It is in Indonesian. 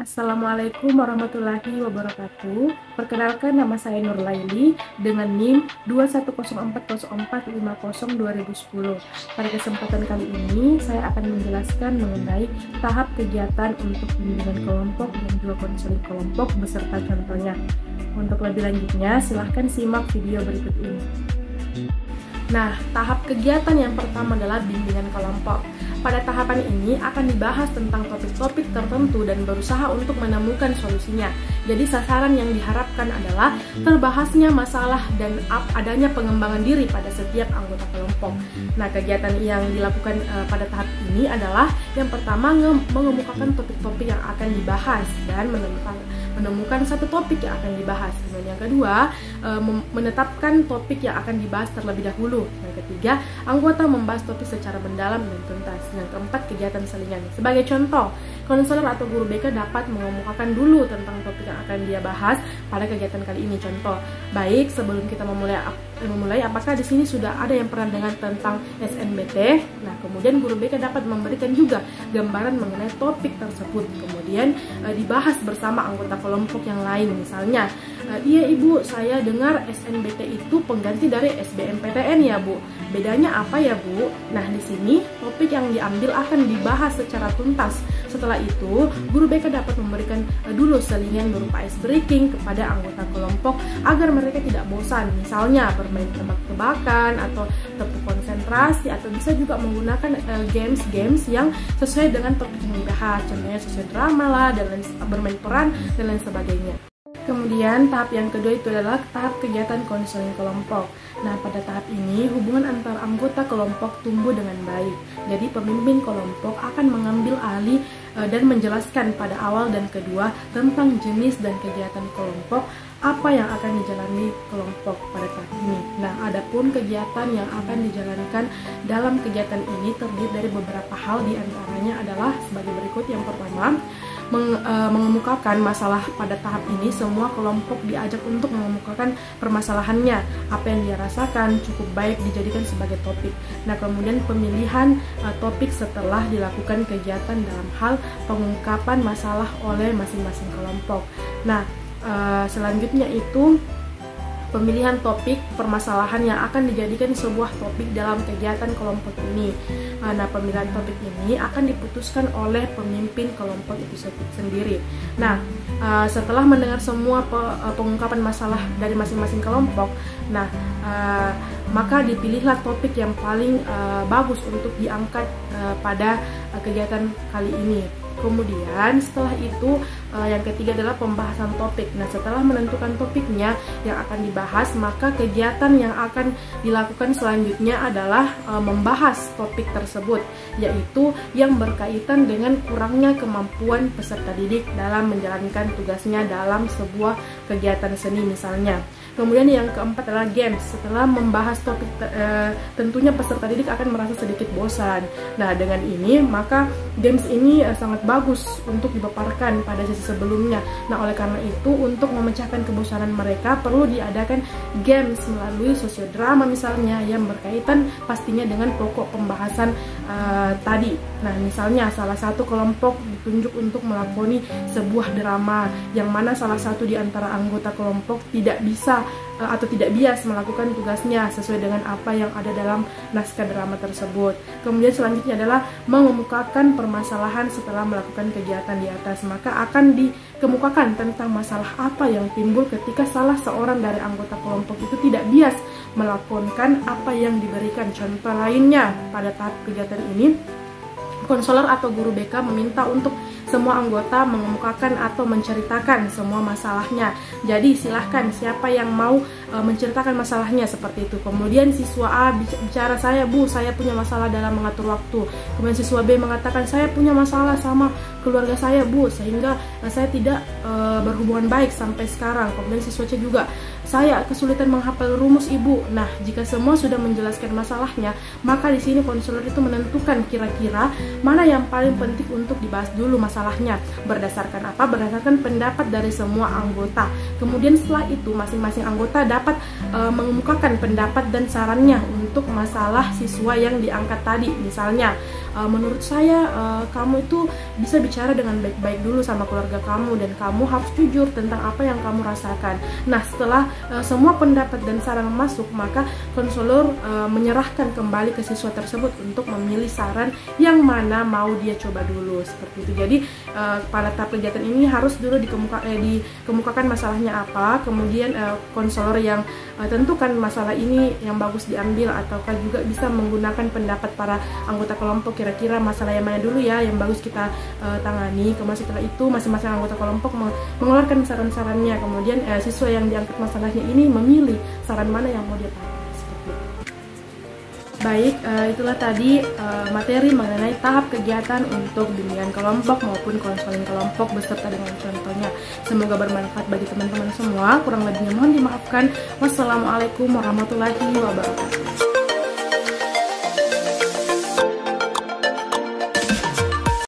Assalamualaikum warahmatullahi wabarakatuh. Perkenalkan, nama saya Nur Laili dengan NIM 21040450210. Pada kesempatan kali ini saya akan menjelaskan mengenai tahap kegiatan untuk bimbingan kelompok dan juga konseling kelompok beserta contohnya. Untuk lebih lanjutnya silahkan simak video berikut ini. Nah, tahap kegiatan yang pertama adalah bimbingan kelompok. Pada tahapan ini akan dibahas tentang topik-topik tertentu dan berusaha untuk menemukan solusinya. Jadi sasaran yang diharapkan adalah terbahasnya masalah dan adanya pengembangan diri pada setiap anggota kelompok. Nah, kegiatan yang dilakukan pada tahap ini adalah yang pertama mengemukakan topik-topik yang akan dibahas dan menemukan satu topik yang akan dibahas. Kemudian yang kedua, menetapkan topik yang akan dibahas terlebih dahulu. Yang ketiga, anggota membahas topik secara mendalam dan tuntas. Yang keempat, kegiatan selingan. Sebagai contoh, konselor atau guru BK dapat mengemukakan dulu tentang topik yang akan dia bahas pada kegiatan kali ini. Contoh, baik sebelum kita memulai, apakah di sini sudah ada yang pernah dengar tentang SNBT? Nah, kemudian guru BK dapat memberikan juga gambaran mengenai topik tersebut. Kemudian dibahas bersama anggota kelompok yang lain. Misalnya, iya ibu, saya dengar SNBT itu pengganti dari SBMPTN ya bu. Bedanya apa ya bu? Nah, di sini topik yang diambil akan dibahas secara tuntas. Setelah itu, guru BK dapat memberikan dulu selingan berupa ice breaking kepada anggota kelompok agar mereka tidak bosan. Misalnya bermain tebak-tebakan atau tepuk konsentrasi, atau bisa juga menggunakan games yang sesuai dengan topik yang dibahas. Contohnya sesuai drama lah, dan bermain peran dan lain sebagainya. Kemudian tahap yang kedua itu adalah tahap kegiatan konseling kelompok. Nah, pada tahap ini hubungan antar anggota kelompok tumbuh dengan baik. Jadi pemimpin kelompok akan mengambil alih dan menjelaskan pada awal dan kedua tentang jenis dan kegiatan kelompok, apa yang akan dijalani kelompok pada tahap ini. Nah, adapun kegiatan yang akan dijalankan dalam kegiatan ini terdiri dari beberapa hal, di antaranya adalah sebagai berikut. Yang pertama, mengemukakan masalah. Pada tahap ini semua kelompok diajak untuk mengemukakan permasalahannya, apa yang dia rasakan cukup baik dijadikan sebagai topik. Nah, kemudian pemilihan topik setelah dilakukan kegiatan dalam hal pengungkapan masalah oleh masing-masing kelompok. Nah, selanjutnya itu pemilihan topik permasalahan yang akan dijadikan sebuah topik dalam kegiatan kelompok ini. Nah, pemilihan topik ini akan diputuskan oleh pemimpin kelompok itu sendiri. Nah, setelah mendengar semua pengungkapan masalah dari masing-masing kelompok, maka dipilihlah topik yang paling bagus untuk diangkat pada kegiatan kali ini. Kemudian setelah itu yang ketiga adalah pembahasan topik. Nah, setelah menentukan topiknya yang akan dibahas, maka kegiatan yang akan dilakukan selanjutnya adalah membahas topik tersebut, yaitu yang berkaitan dengan kurangnya kemampuan peserta didik dalam menjalankan tugasnya dalam sebuah kegiatan seni misalnya. Kemudian yang keempat adalah games. Setelah membahas topik tentunya peserta didik akan merasa sedikit bosan. Nah, dengan ini maka games ini sangat bagus untuk dipaparkan pada sesi sebelumnya. Nah, oleh karena itu untuk memecahkan kebosanan mereka perlu diadakan games melalui sosiodrama misalnya yang berkaitan pastinya dengan pokok pembahasan tadi. Nah, misalnya salah satu kelompok ditunjuk untuk melakoni sebuah drama yang mana salah satu di antara anggota kelompok tidak bisa atau tidak bias melakukan tugasnya sesuai dengan apa yang ada dalam naskah drama tersebut. Kemudian selanjutnya adalah mengemukakan permasalahan setelah melakukan kegiatan di atas. Maka akan dikemukakan tentang masalah apa yang timbul ketika salah seorang dari anggota kelompok itu tidak bias melakukan apa yang diberikan. Contoh lainnya, pada tahap kegiatan ini konselor atau guru BK meminta untuk semua anggota mengemukakan atau menceritakan semua masalahnya. Jadi silahkan siapa yang mau menceritakan masalahnya seperti itu. Kemudian siswa A bicara, saya bu, saya punya masalah dalam mengatur waktu. Kemudian siswa B mengatakan, saya punya masalah sama keluarga saya bu, sehingga saya tidak berhubungan baik sampai sekarang. Kemudian siswa C juga, saya kesulitan menghafal rumus ibu. Nah, jika semua sudah menjelaskan masalahnya, maka di sini konselor itu menentukan kira-kira mana yang paling penting untuk dibahas dulu masalahnya. Berdasarkan apa? Berdasarkan pendapat dari semua anggota. Kemudian setelah itu masing-masing anggota dapat mengemukakan pendapat dan sarannya untuk masalah siswa yang diangkat tadi. Misalnya, menurut saya kamu itu bisa bicara dengan baik-baik dulu sama keluarga kamu, dan kamu harus jujur tentang apa yang kamu rasakan. Nah, setelah semua pendapat dan saran masuk, maka konselor menyerahkan kembali ke siswa tersebut untuk memilih saran yang mana mau dia coba dulu, seperti itu. Jadi pada tahap kegiatan ini harus dulu dikemukakan masalahnya apa, kemudian konselor yang tentukan masalah ini yang bagus diambil, ataukah juga bisa menggunakan pendapat para anggota kelompok, kira-kira masalah yang mana dulu ya yang bagus kita tangani. Kemudian setelah itu masing-masing anggota kelompok mengeluarkan saran-sarannya, kemudian siswa yang diangkat masalahnya ini memilih saran mana yang mau dia pakai. Baik, itulah tadi materi mengenai tahap kegiatan untuk bimbingan kelompok maupun konseling kelompok beserta dengan contohnya. Semoga bermanfaat bagi teman-teman semua. Kurang lebihnya mohon dimaafkan. Wassalamualaikum warahmatullahi wabarakatuh.